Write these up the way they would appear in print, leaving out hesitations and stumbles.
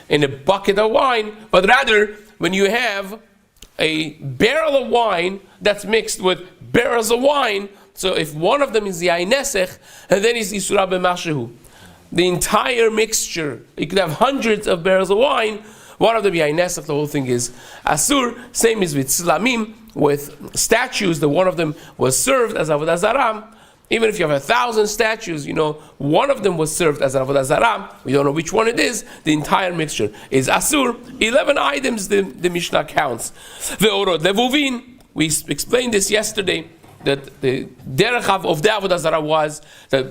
in a bucket of wine, but rather when you have a barrel of wine that's mixed with barrels of wine. So if one of them is Yain Nesech, and then it's Isura B'Mashehu. The entire mixture, you could have hundreds of barrels of wine, one of them Yain Nesech, the whole thing is Asur. Same is with Slamim, with statues, that one of them was served as Avodah Zarah. Even if you have 1,000 statues, one of them was served as Avodah Zarah. We don't know which one it is. The entire mixture is Asur. 11 items the Mishnah counts. Ve'orod levuvin. We explained this yesterday, that the derech of the Avodah Zarah was that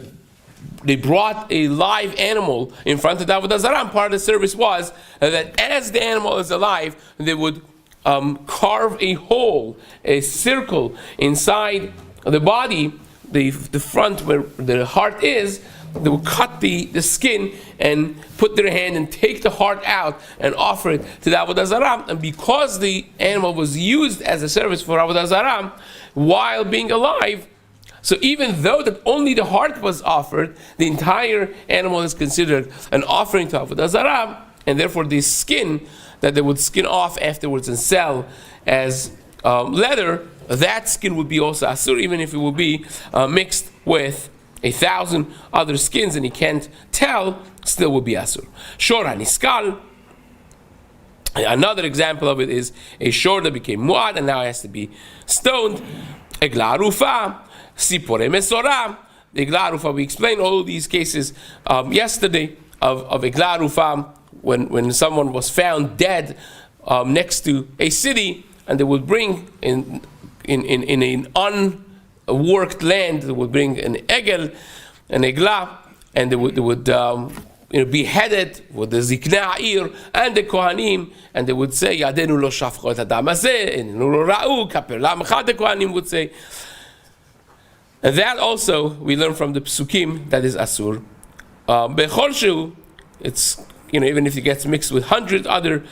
they brought a live animal in front of the Avodah Zarah, and part of the service was that as the animal is alive, they would carve a hole, a circle inside the body, the front where the heart is. They would cut the skin and put their hand and take the heart out and offer it to the Avodah Zarah. And because the animal was used as a service for Avodah Zarah while being alive, so even though that only the heart was offered, the entire animal is considered an offering to Avodah Zarah, and therefore the skin that they would skin off afterwards and sell as leather, that skin would be also asur, even if it would be mixed with 1,000 other skins and you can't tell, still would be asur. Shor haniskal. Another example of it is a shor that became muad and now has to be stoned. Egla arufa, sipore mesora. The egla arufa, we explained all these cases yesterday of egla arufa, when someone was found dead next to a city, and they would bring in an unworked land, they would bring an egel, an egla, and they would beheaded with the ziknei ha'ir and the kohanim, and they would say, Yadenu lo shafcho et hadam hazeh, enenu lo ra'u, kaper lamcha, the kohanim would say. And that also we learn from the psukim, that is asur. Bechol shehu, it's even if it gets mixed with 100 other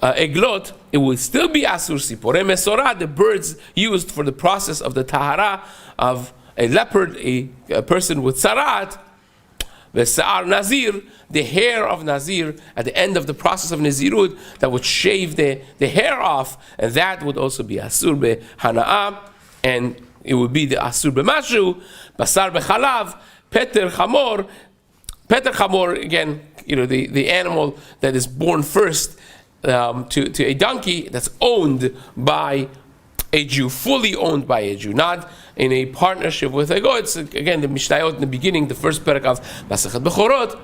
eglot, it will still be asur. Sipore mesora, the birds used for the process of the tahara of a leopard, a person with sarat. Ve'sa'ar nazir, the hair of nazir at the end of the process of nazirut, that would shave the hair off, and that would also be asur behana'ah, and it would be the asur bemashu. Basar bechalav, peter chamor. Peter chamor, again, the animal that is born first to a donkey that's owned by a Jew, fully owned by a Jew, not in a partnership with a goy. It's again the Mishnayot in the beginning, the first parak of Mesechet Bechorot.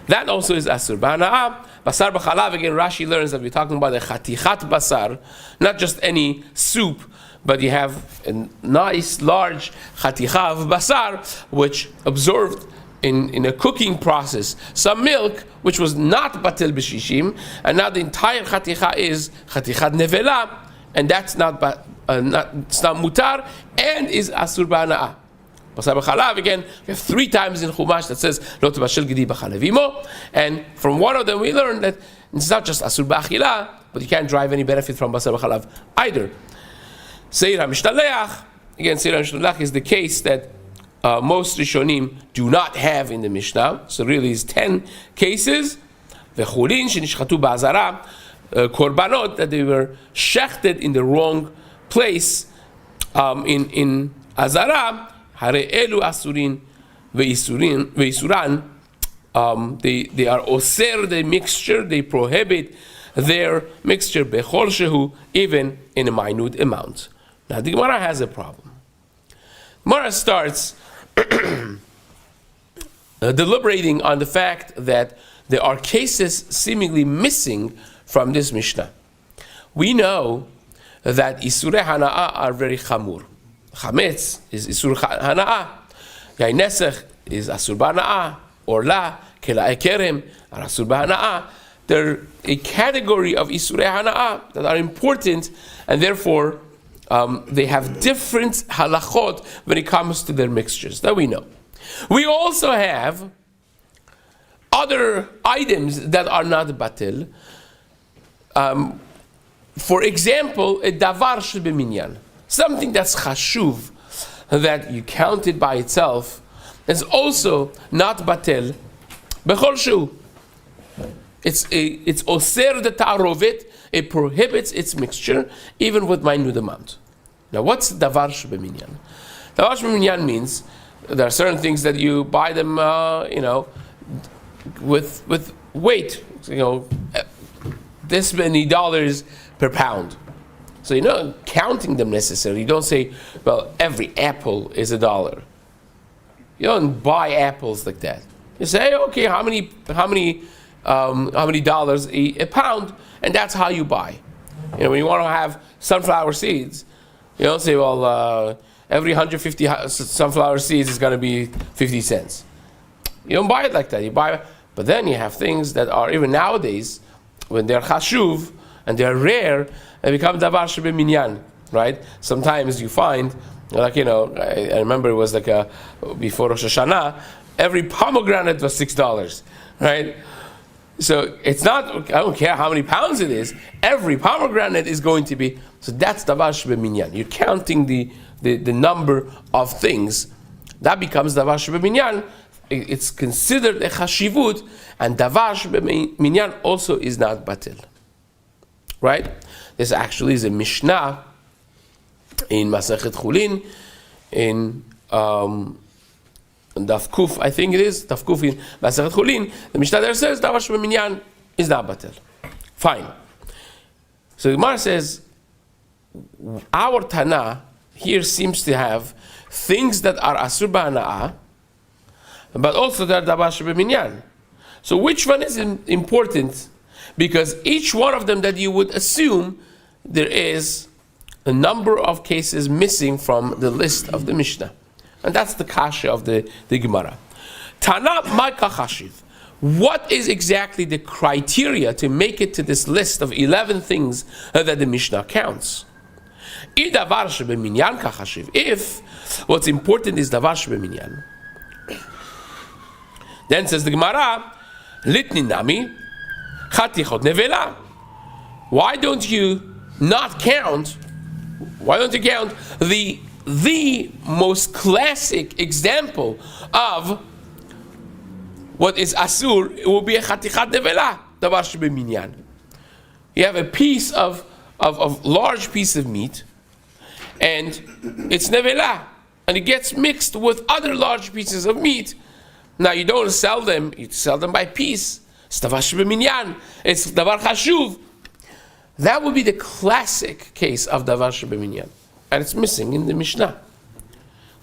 That also is asur. B'hana'ah, basar b'chalav. Again, Rashi learns that we're talking about a chatichat basar, not just any soup, but you have a nice large chaticha of basar which absorbed in a cooking process some milk, which was not batil b'shishim, and now the entire chaticha is chatichat nevela, and that's not mutar, and is asur b'hana'ah. Basar b'chalav, again, we have 3 times in Chumash that says lo tebashel gedi b'chalavimo, and from one of them we learn that it's not just asur b'achila, but you can't derive any benefit from basar b'chalav either. Seir ha'mishtaleach, again, seir ha'mishtaleach is the case that most Rishonim do not have in the Mishnah. So really it's 10 cases. V'chulin shenishchatu ba'azara, korbanot, that they were shechted in the wrong place in azara. Hare elu asurin ve'isuran. They are oser, the mixture, they prohibit their mixture bechol shehu, even in a minute amount. Now the Gemara has a problem. Gemara starts deliberating on the fact that there are cases seemingly missing from this Mishnah. We know that Isurei Hana'ah are very chamur. Chametz is Isur Hana'ah. Yain Nesech is Asur B'hana'ah. Orla, Kela'e Kerem are Asur B'hana'ah. They're a category of Isurei Hana'ah that are important, and therefore they have different halachot when it comes to their mixtures. That we know. We also have other items that are not batil. For example, a davar shel b'minyan, something that's chashuv, that you count it by itself, is also not batil bechol shu. It's oser de ta'arovet. It prohibits its mixture, even with minute amount. Now, what's davar shebeminyan? Davar shebeminyan means there are certain things that you buy them, with weight. This many dollars per pound. So you're not counting them necessarily. You don't say, well, every apple is $1. You don't buy apples like that. You say, okay, how many dollars a pound, and that's how you buy. When you want to have sunflower seeds, you don't say, well, every 150 sunflower seeds is going to be 50 cents. You don't buy it like that. But then you have things that are, even nowadays, when they're chashuv and they're rare, they become davar shebeminyan, right? Sometimes you find, I remember it was before Rosh Hashanah, every pomegranate was $6, right? So it's not, I don't care how many pounds it is, every pomegranate is going to be, so that's davar shebeminyan. You're counting the number of things. That becomes davar shebeminyan. It's considered a chashivut, and davar shebeminyan also is not batil. Right? This actually is a Mishnah in Mesechet Chulin, in Daf Kuf, I think it is, Daf Kuf in Mesechet Chulin. The Mishnah there says davar shebeminyan is not batil. Fine. So the Gemara says, our Tana here seems to have things that are asur b'hana'ah, but also they're davar shebeminyan. So which one is important? Because each one of them that you would assume, there is a number of cases missing from the list of the Mishnah. And that's the kasha of the Gemara. Tana ma'ka chashiv. What is exactly the criteria to make it to this list of 11 things that the Mishnah counts? If what's important is davar shebeminyan, then says the Gemara, litni nami chatichot nevela. Why don't you count the most classic example of what is asur? It will be a chatichat nevela, davar shebeminyan. You have a piece of large piece of meat, and it's nevela, and it gets mixed with other large pieces of meat. Now you don't sell them; you sell them by piece. It's davar shebeminyan. It's davar chashuv. That would be the classic case of davar shebeminyan, and it's missing in the Mishnah.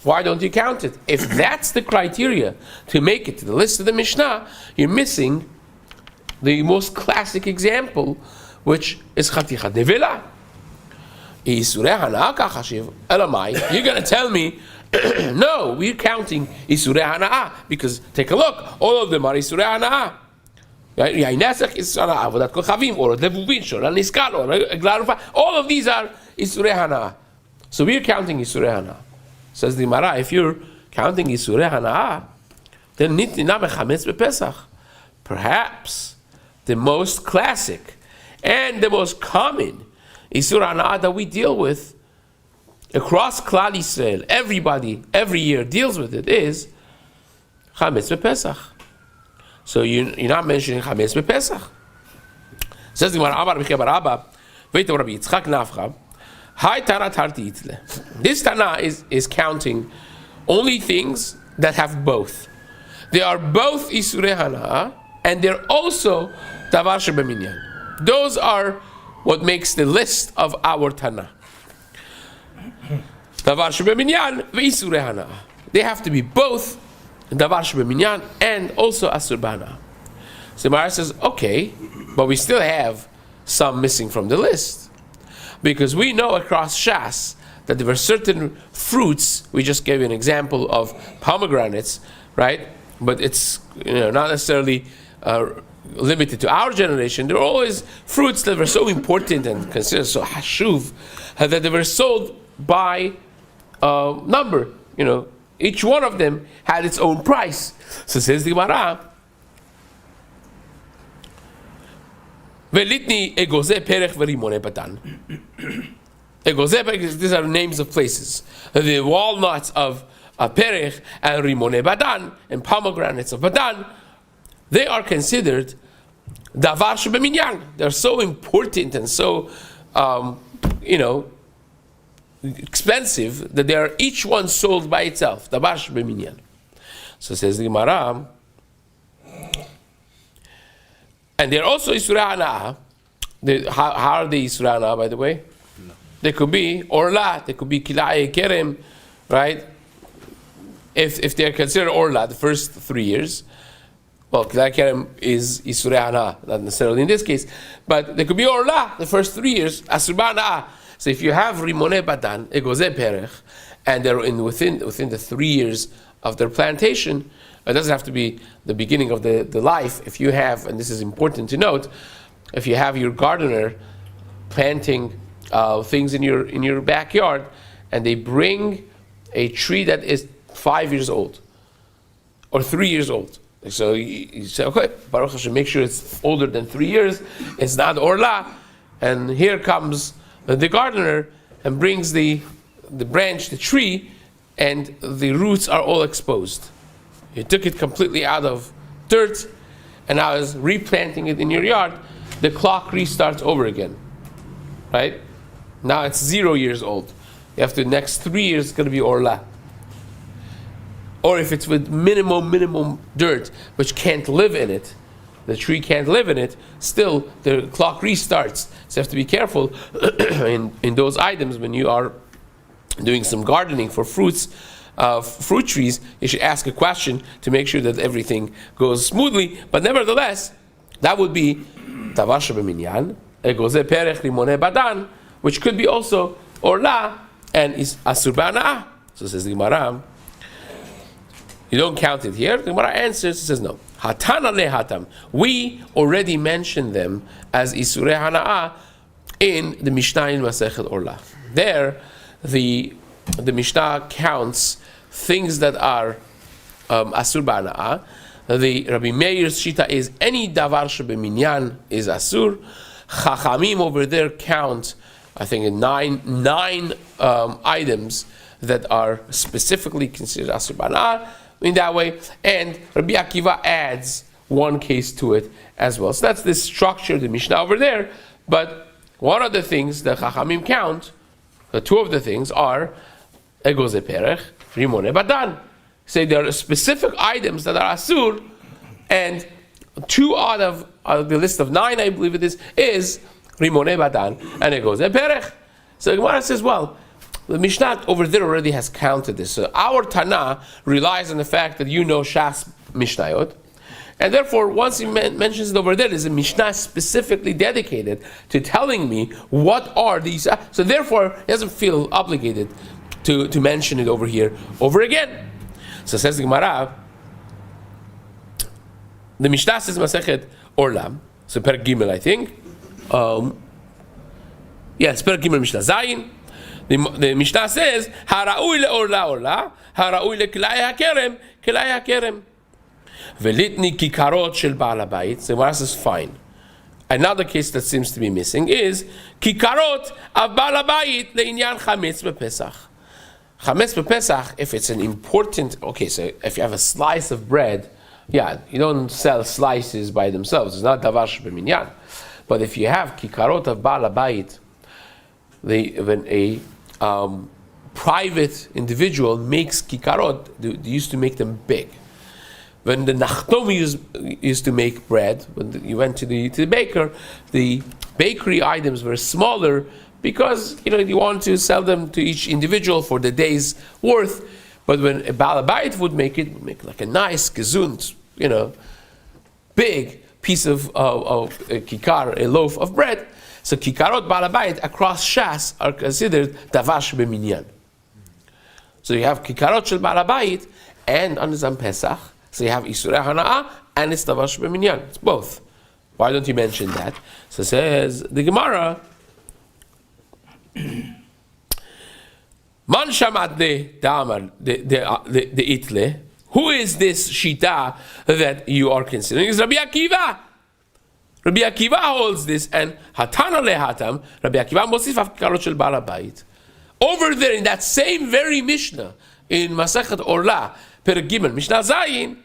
Why don't you count it? If that's the criteria to make it to the list of the Mishnah, you're missing the most classic example, which is chatichat nevela. You're going to tell me, no, we're counting isurei hana'ah, because take a look, all of them are isurei hana'ah. All of these are isurei hana'ah. So we're counting isurei hana'ah. Says the Gemara, if you're counting isurei hana'ah, then nitna mechametz bepesach. Perhaps the most classic and the most common isur hana'ah that we deal with across Klal Yisrael, everybody, every year deals with it, is chametz bepesach. So you're not mentioning chametz bepesach. Says the Gemara, Amar B'Chebar Abba, Veitem Rabbi Yitzchak Nafcha, Hai Tana Tarti Itle. This Tana is counting only things that have both. They are both isurei hana'ah, and they're also davar shebeminyan. Those are what makes the list of our Tana. Davar shebeminyan v'isurei hana'ah. They have to be both davar shebeminyan and also asur b'hana'ah. So Mara says, okay, but we still have some missing from the list. Because we know across Shas that there were certain fruits, we just gave you an example of pomegranates, right? But it's not necessarily limited to our generation. There are always fruits that were so important and considered so hashuv that they were sold by number. Each one of them had its own price. So says the Gemara, Velitni egoze perech v'rimone batan. Egoze perech, these are names of places. The walnuts of perech and rimone badan and pomegranates of badan, they are considered davar shebeminyan. They're so important and so, expensive that they are each one sold by itself. Davar shebeminyan. So says the Gemara, and they're also Isurei Hana'ah. How are they Isurei Hana'ah, by the way? No. They could be Orla, they could be Kila'e Kerem, right? If they're considered Orla, the first 3 years, well, Kila'e Kerem is Isurei Hana'ah, not necessarily in this case, but they could be Orla, the first 3 years, Asur Hana'ah. So if you have Rimone Badan, Egoze Perech, and they're within the 3 years of their plantation, it doesn't have to be the beginning of the life. If you have, and this is important to note, if you have your gardener planting things in your backyard, and they bring a tree that is 5 years old or 3 years old, so you say, okay, Baruch Hashem, make sure it's older than 3 years. It's not Orla, and here comes the gardener and brings the branch, the tree, and the roots are all exposed. You took it completely out of dirt, and now is replanting it in your yard. The clock restarts over again, right? Now it's 0 years old. You have to, next 3 years, it's going to be Orla. Or if it's with minimum dirt, which can't live in it, the tree can't live in it, still the clock restarts. So you have to be careful in those items when you are doing some gardening for fruit trees. You should ask a question to make sure that everything goes smoothly. But nevertheless, that would be davar shebeminyan, egoze perech rimone badan, which could be also orla and is asur b'hana'ah. So says the Gemara, you don't count it here. The Gemara answers, it says no. Hatana lehatam. We already mentioned them as isurei hana'ah in the Mishnah in Mesechet Orla. There, the Mishnah counts things that are asur b'hana'ah. The Rabbi Meir's shita is any davar shebeminyan is asur. Chachamim over there count, I think, nine items that are specifically considered asur b'hana'ah in that way, and Rabbi Akiva adds one case to it as well. So that's the structure of the Mishnah over there. But one of the things that Chachamim count, the two of the things are egoze perech, rimone badan. Say there are specific items that are asur, and 2 out of the list of 9, I believe it is rimone badan and egoze perech. So Gemara says, well, the Mishnah over there already has counted this. So our Tana relies on the fact that you know Shas Mishnayot, and therefore once he mentions it over there, there's a Mishnah specifically dedicated to telling me what are these. So therefore, he doesn't feel obligated to mention it over here over again. So says the Gemara, the Mishnah says Mesechet Orlam, so Per Gimel, I think. Yes, Per Gimel Mishnah Zayin. The Mishnah says, Hara'ui le'orla orla, hara'ui le'kilai hakerem. Velitni kikarot shel Baal Habayit. So Gemara says, fine. Another case that seems to be missing is kikarot of Baal Habayit le'inyan chametz b'Pesach. Chametz b'Pesach, if it's an important, okay, so if you have a slice of bread, yeah, you don't sell slices by themselves. It's not davar shebeminyan. But if you have kikarot of Baal Habayit, when a private individual makes kikarot, they used to make them big. When the Nachtom used to make bread, when you went to the baker, the bakery items were smaller because you want to sell them to each individual for the day's worth. But when a Baal Habayit would make like a nice gezunt, big piece of kikar, a loaf of bread. So kikarot Baal Habayit across Shas are considered davar shebeminyan. So you have kikarot shel Baal Habayit and on Zam Pesach. So you have isurei hana'ah and it's davar shebeminyan. It's both. Why don't you mention that? So says the Gemara, Man shamat the itle. Who is this shita that you are considering? It's Rabbi Akiva. Rabbi Akiva holds this, and Hatana lehatam, Rabbi Akiva mosif af kikarot shel Baal Habayit. Over there in that same very Mishnah, in Masechet Orla, Per Gimel, Mishnah Zayin,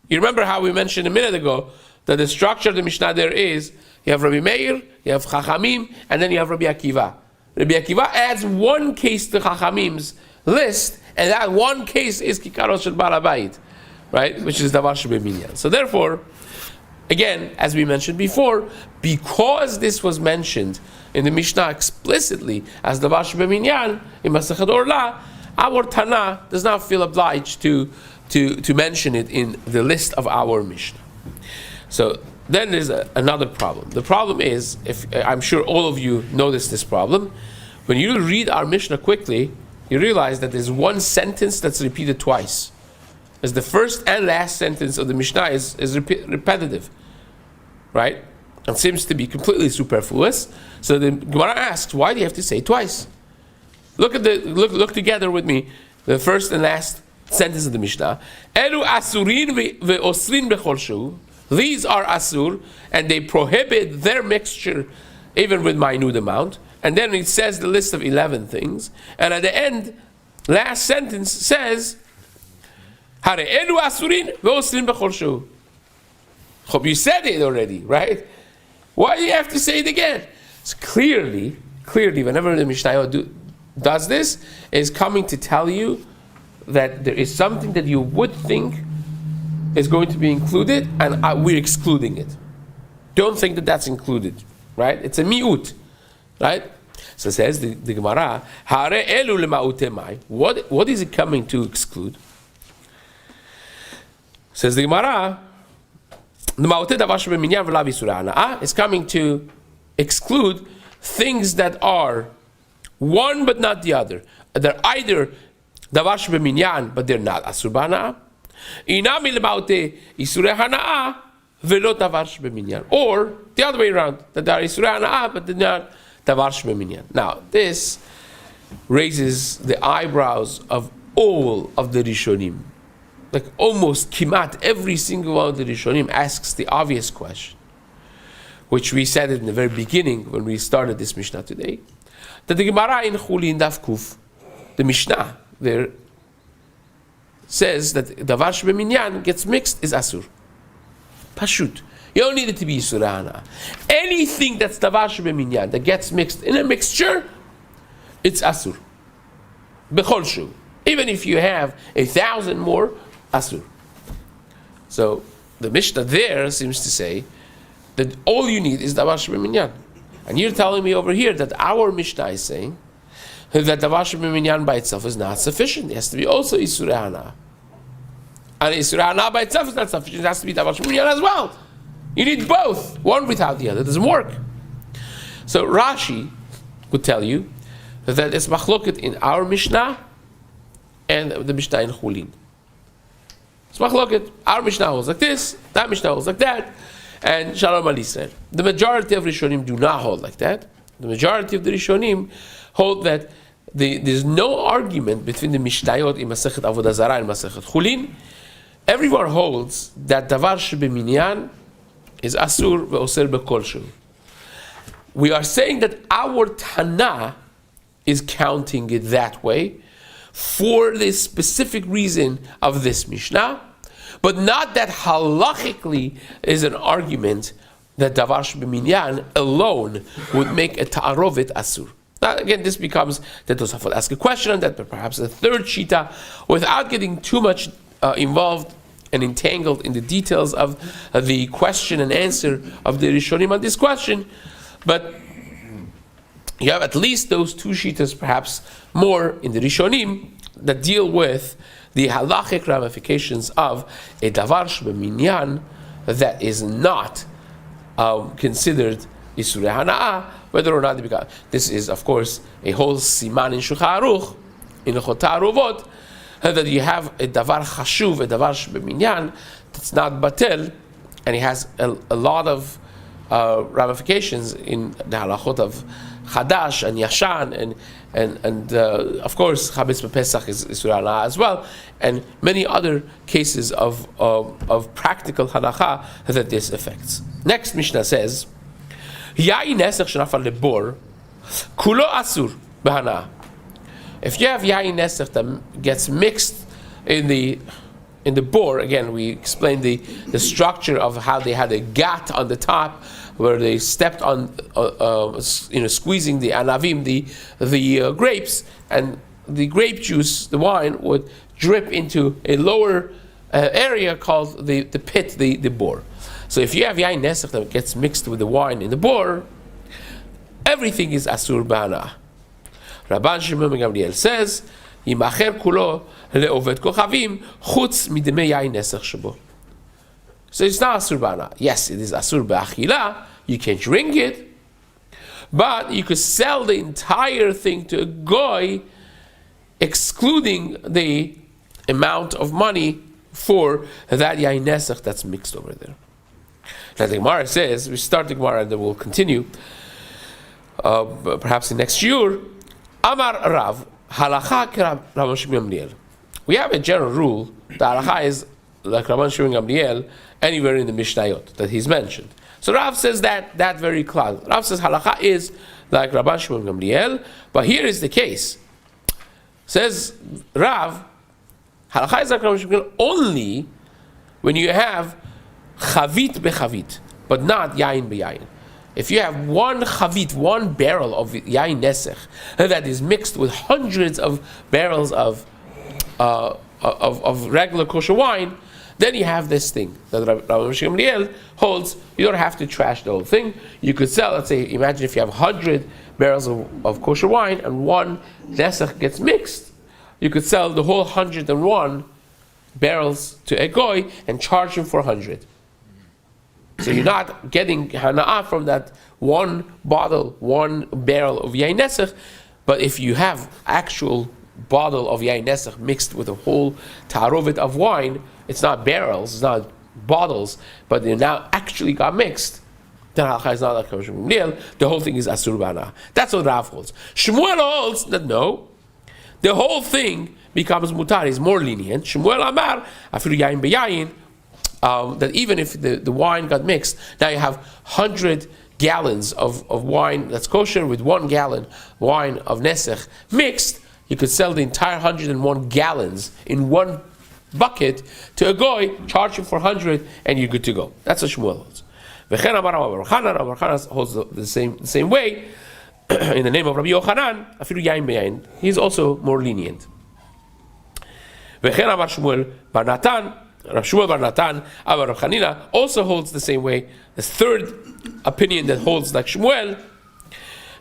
you remember how we mentioned a minute ago that the structure of the Mishnah there is, you have Rabbi Meir, you have Chachamim, and then you have Rabbi Akiva. Rabbi Akiva adds one case to Chachamim's list, and that one case is Kikaro Shel Baal HaBayit, right? Which is Davar Shebeminyan. So therefore, again, as we mentioned before, because this was mentioned in the Mishnah explicitly as Davar Shebeminyan in Mesechet Orla, our Tana does not feel obliged to mention it in the list of our Mishnah. So then there's another problem. The problem is, if I'm sure all of you notice this problem, when you read our Mishnah quickly, you realize that there's one sentence that's repeated twice. As the first and last sentence of the Mishnah is repetitive, right? It seems to be completely superfluous. So the Gemara asks, why do you have to say it twice? Look together with me, the first and last sentence of the Mishnah. Elu asurin ve'osrin bechol shu. These are asur, and they prohibit their mixture even with minute amount. And then it says the list of 11 things. And at the end, last sentence says, Hare elu asurin ve'osrin bechol shu. Hope you said it already, right? Why do you have to say it again? It's clearly, whenever the Mishnah does this, is coming to tell you that there is something that you would think is going to be included, and we're excluding it. Don't think that that's included, right? It's a mi'ut, right? So it says the Gemara, Hare elu lema'ute mai. What is it coming to exclude? Says the Gemara, is coming to exclude things that are one but not the other. They're either davar shebeminyan, but they're not asur b'hana'ah. Inami lemaute isurei hana'ah velo davar shebeminyan. Or the other way around, that they are isurei hana'ah, but they're not davar shebeminyan. Now, this raises the eyebrows of all of the Rishonim. Like almost kimat every single one of the Rishonim asks the obvious question, which we said it in the very beginning when we started this Mishnah today, that the Gemara in Chulin Daf Kuf, the Mishnah there says that davar shebeminyan gets mixed is asur. Pashut. You don't need it to be surana. Anything that's davar shebeminyan that gets mixed in a mixture, it's asur. Bechol shu. Even if you have 1,000 more, asur. So the Mishnah there seems to say that all you need is davar shebeminyan. And you're telling me over here that our Mishnah is saying that davar shebeminyan by itself is not sufficient. It has to be also isurei hana'ah. And isurei hana'ah by itself is not sufficient. It has to be davar shebeminyan as well. You need both. One without the other. It doesn't work. So Rashi would tell you that it's machloket in our Mishnah and the Mishnah in Chulin. It's machloket. Our Mishnah holds like this, that Mishnah holds like that, and Shalom Al Yisrael. The majority of Rishonim do not hold like that. The majority of the Rishonim hold that there's no argument between the Mishnayot in Mesechet Avodah Zarah and Mesechet Chulin. Everyone holds that davar shebeminyan is asur ve'oser b'kol shu. We are saying that our Tana is counting it that way for the specific reason of this Mishnah, but not that halachically is an argument that davar shebeminyan alone would make a ta'arovet asur. Now again, this becomes that Tosafot ask a question on that, but perhaps a third shita, without getting too much involved and entangled in the details of the question and answer of the Rishonim on this question. But you have at least those two shitas, perhaps more in the Rishonim, that deal with the halachic ramifications of a davar shebeminyan that is not considered isurei hana'ah, whether or not they become. This is, of course, a whole siman in Shulchan Aruch, in Chot Aruvot, that you have a davar chashuv, a davar shebeminyan that's not batel, and it has a lot of ramifications in the halachot of Chadash and Yashan, and of course Chabitz B'Pesach is isurei hana'ah as well, and many other cases of practical halacha that this affects. Next Mishnah says, Yain nesach shenafal lebor, kulo asur b'hana'ah. If you have yain nesach that gets mixed in the in the bor, again, we explained the structure of how they had a gat on the top, where they stepped on, squeezing the anavim, the grapes, and the grape juice, the wine, would drip into a lower area called the pit, the bor. So if you have yain nesach that gets mixed with the wine in the bor, everything is asur b'hana. Rabban Shimon ben Gamliel says, Yimacher kulo le'oved kochavim chutz midmei yain nesach shebo. So it's not asur b'hana. Yes, it is asur b'achila. You can drink it, but you could sell the entire thing to a goy, excluding the amount of money for that yain nesach that's mixed over there. Now the Gemara says, we start the Gemara and then we'll continue, perhaps in next year. Amar Rav, halacha Rabban Shimon Gamliel. We have a general rule that halacha is like Rabban Shimon Gamliel anywhere in the Mishnayot that he's mentioned. So Rav says that very clear. Rav says halacha is like Rabban Shimon Gamliel, but here is the case. Says Rav, halacha is like Rabban Shimon Gamliel only when you have chavit bechavit, but not yain beyain. If you have one chavit, one barrel of yain nesech that is mixed with hundreds of barrels of regular kosher wine, then you have this thing that Rabban Shimon Gamliel holds. You don't have to trash the whole thing. You could sell, let's say, imagine if you have 100 barrels of kosher wine and one nesech gets mixed, you could sell the whole 101 barrels to a goy and charge him for 100. So you're not getting hana'ah from that one bottle, one barrel of yain nesech, but if you have actual bottle of yain nesech mixed with a whole tarovet of wine, it's not barrels, it's not bottles, but they now actually got mixed, then halacha is not like Rabban Shimon Gamliel. The whole thing is asur b'hana. That's what Rav holds. Shmuel holds that no, the whole thing becomes mutar, is more lenient. Shmuel amar, afilu yain beyayin, that even if the wine got mixed, now you have 100 gallons of wine that's kosher with 1 gallon wine of nesech mixed, you could sell the entire 101 gallons in one bucket to a goy, charge him for 100, and you're good to go. That's what Shmuel holds. V'chen amar Rabbi Yochanan holds the same way. In the name of Rabbi Yochanan, afilu yain beyain, he's also more lenient. V'chen amar Shmuel bar Natan, Rav Shmuel bar Natan, Abba Rav Chanina also holds the same way. The third opinion that holds like Shmuel,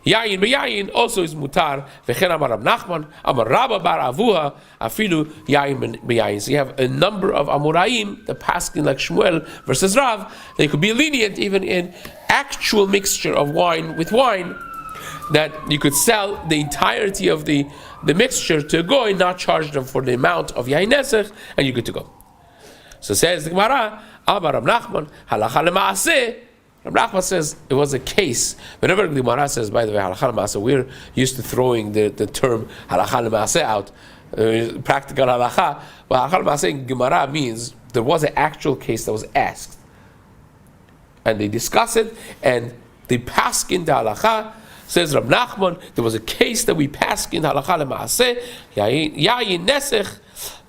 yayin beyayin also is mutar. V'chen amar Rav Nachman, Amar Rabba bar Avuha, afilu yayin beyayin. So you have a number of Amoraim, the paskin like Shmuel versus Rav. They could be lenient even in actual mixture of wine with wine, that you could sell the entirety of the mixture to a goy, not charge them for the amount of yain nesech, and you're good to go. So says the Gemara, Amar Rav Nachman, halacha lemaaseh. Rav Nachman says it was a case. Whenever the Gemara says, by the way, halacha lemaaseh, we're used to throwing the term halacha lemaaseh out, practical halacha. But halacha lemaaseh in Gemara means there was an actual case that was asked, and they discuss it, and they paskin the halacha. Says Rav Nachman, there was a case that we paskin halacha lemaaseh, yayin nesech,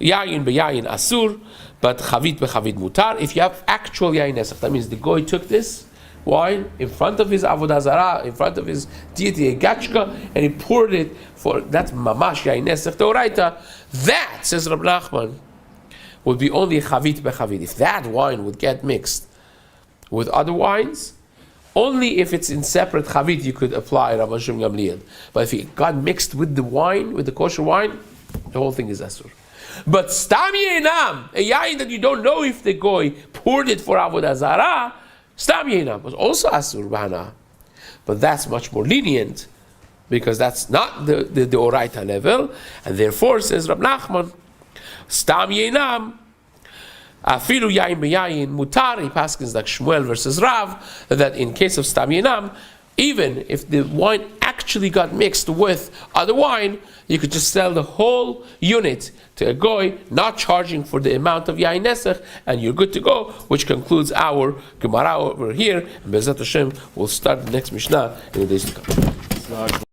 yayin beyayin asur, but chavit bechavit mutar. If you have actual yain nesech, that means the goy took this wine in front of his Avodah Zarah, in front of his deity, a gachka, and he poured it for, that's mamash yain nesech deoraita. That, says Rab Nachman, would be only chavit bechavit. If that wine would get mixed with other wines, only if it's in separate chavit you could apply Rabban Shimon Gamliel. But if it got mixed with the wine, with the kosher wine, the whole thing is asur. But stam yeinam, a yain that you don't know if the goy poured it for Avodah Zarah, stam yeinam was also asur b'hana. But that's much more lenient, because that's not the oraita level, and therefore, says Rab Nachman, stam yeinam, afilu yain beyayin mutar, he paskins like Shmuel versus Rav, that in case of stam yeinam, even if the wine actually got mixed with other wine, you could just sell the whole unit to a goy, not charging for the amount of yain nesech, and you're good to go, which concludes our Gemara over here. And Be'ezrat Hashem, we'll start the next Mishnah in the days to come.